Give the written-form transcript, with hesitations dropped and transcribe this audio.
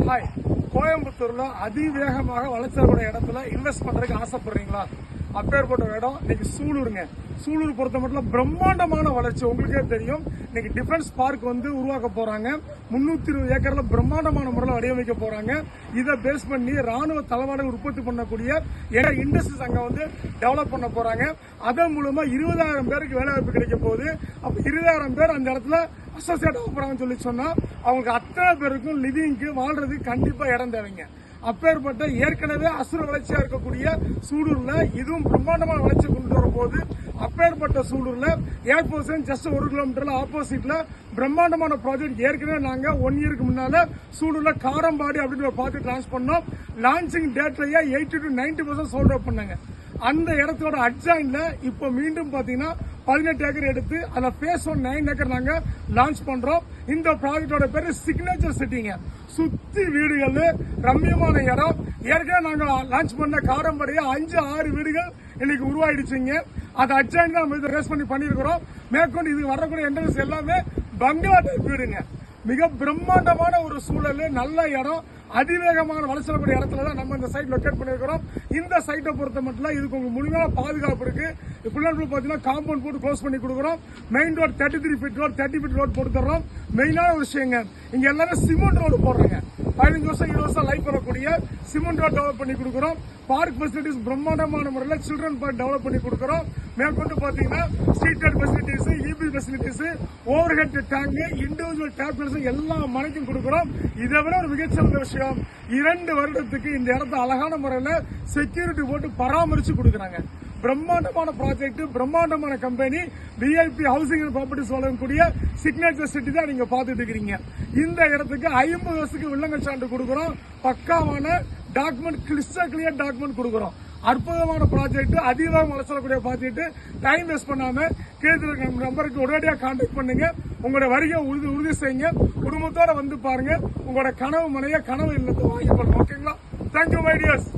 Hi, கோயம்புத்தூர்ல அதிவேகமாக வளர்ச்சிக்கூடிய இடத்துல இன்வெஸ்ட் பண்றதுக்கு ஆசைப்படுறீங்களா? அப்பேற்பட்ட இடம் இன்னைக்கு சூலூருங்க. சூலூர் பொறுத்த மட்டும் பிரம்மாண்டமான வளர்ச்சி. உங்களுக்கே தெரியும், இன்னைக்கு டிஃபென்ஸ் பார்க் வந்து உருவாக்க போறாங்க. 320 ஏக்கர்ல பிரம்மாண்டமான முறையில் வடிவமைக்க போறாங்க. இதை பேஸ் பண்ணி ராணுவ தளவாடங்கள் உற்பத்தி பண்ணக்கூடிய இண்டஸ்ட்ரீஸ் அங்க வந்து டெவலப் பண்ண போறாங்க. அதன் மூலமா 20,000 பேருக்கு வேலை வாய்ப்பு கிடைக்க போகுது. அப்ப 20,000 பேர் அந்த இடத்துல அசோசியேட் ஆக போறாங்கன்னு சொல்லி சொன்னா அவங்களுக்கு அத்தனை பேருக்கும் லிவிங்க்கு வாழ்றதுக்கு கண்டிப்பா இடம் தேவைங்க. அப்பேற்பட்ட ஏற்கனவே அசுர வளர்ச்சியா இருக்கக்கூடிய சூலூர்ல இதுவும் பிரம்மாண்டமான வளர்ச்சி கொண்டு வர போது. அப்பேற்பட்ட சூலூர்ல ஏர்போர்ட் ஜஸ்ட் 1 கிலோமீட்டர்ல ஆப்போசிட்ல பிரம்மாண்டமான ப்ராஜெக்ட் ஏற்கனவே நாங்க 1 இயருக்கு முன்னால சூலூர்ல காரம்பாடி அப்படின்னு ஒரு ப்ராஜெக்ட் லான்ச் பண்ணோம். லான்ச்சிங் டேட்லயே 80 to 90% சோல்ட் அவுட் பண்ணாங்க. அந்த இடத்தோட அட்ஜாயின்ல இப்போ மீண்டும் பாத்தீங்கன்னா 18 ஏக்கர் எடுத்து அதுல பேஸ் 1 9 ஏக்கர் நாங்க லான்ச் பண்றோம். இந்த ப்ராஜெக்டோட பேரு சிக்னேச்சர் சிட்டிங்க. சுத்தி வீடுகள், ரம்மியமான இடம். ஏற்கனவே நாங்க லான்ச் பண்ண காரம்படியா 5-6 வீடுகள் இன்னைக்கு உருவாயிடுச்சுங்க. அதை அட்ஜாயின் தான் நம்ம ரேஸ் பண்ணி பண்ணிருக்கிறோம். மேற்கொண்டு இது வரக்கூடிய என்ட்ரன்ஸ் எல்லாமே பங்களா டைப் வீடுங்க. மிக பிரம்மாண்டமான ஒரு சூழல், நல்ல இடம், அதிவேகமான வளர்ச்சியக்கூடிய இடத்துல தான் நம்ம இந்த சைட் லொக்கேட் பண்ணிருக்கிறோம். இந்த சைட்டை பொறுத்த மட்டும் இதுக்கு உங்களுக்கு முழுமையான பாதுகாப்பு இருக்கு. பிள்ளைங்களுக்கு பாத்தீங்கன்னா காம்பவுண்ட் போட்டு க்ளோஸ் பண்ணி கொடுக்குறோம். Main road 33 feet road 30 feet road கொடுத்துறோம். மெயினான விஷயங்க, இங்க எல்லாரும் சிமெண்ட் ரோடு போடுறாங்க. 15 வருஷம் 20 வருஷம் லைஃப் வரக்கூடிய சிமெண்ட் ரோட் டெவலப் பண்ணி கொடுக்குறோம். பார்க் ஃபெசிலிட்டிஸ் பிரம்மாண்டமான முறையில் சில்ட்ரன் பார்க் டெவலப் பண்ணி கொடுக்குறோம். மேற்கொண்டு பாத்தீங்கன்னா street light facilities, EB facilities, over head tank, individual tablets எல்லா மனைக்கும் கொடுக்குறோம். இதை விட ஒரு மிகச்சிறந்த விஷயம், 2 வருடத்துக்கு இந்த இடத்த அழகான முறையில் செக்யூரிட்டி போட்டு பராமரிச்சு கொடுக்குறாங்க. பிரம்மாண்டமான ப்ராஜெக்ட், பிரம்மாண்டமான company, VIP housing and properties வழங்கக்கூடிய சிக்னேச்சர் சிட்டி தான் நீங்க பாத்துட்டு இருக்கீங்க. இந்த இடத்துக்கு 50 வருஷத்துக்கு வில்லங்க சான்று கொடுக்குறோம். பக்காவான டாக்குமெண்ட், கிறிஸ்டல் கிளியர் டாக்குமெண்ட் கொடுக்குறோம். அற்புதமான ப்ராஜெக்ட், அதிகமாக வளர்ச்சக்கூடிய ப்ராஜெக்ட். டைம் வேஸ்ட் பண்ணாம கீழே நம்பருக்கு உடனடியாக கான்டாக்ட் பண்ணுங்க. உங்களோட வருகை உறுதி செய்யுங்க. குடும்பத்தோட வந்து பாருங்க. உங்களோட கனவு மனைய கனவு இல்லத்தை வாங்கி பண்ணுங்க. ஓகேங்களா? Thank you my tears.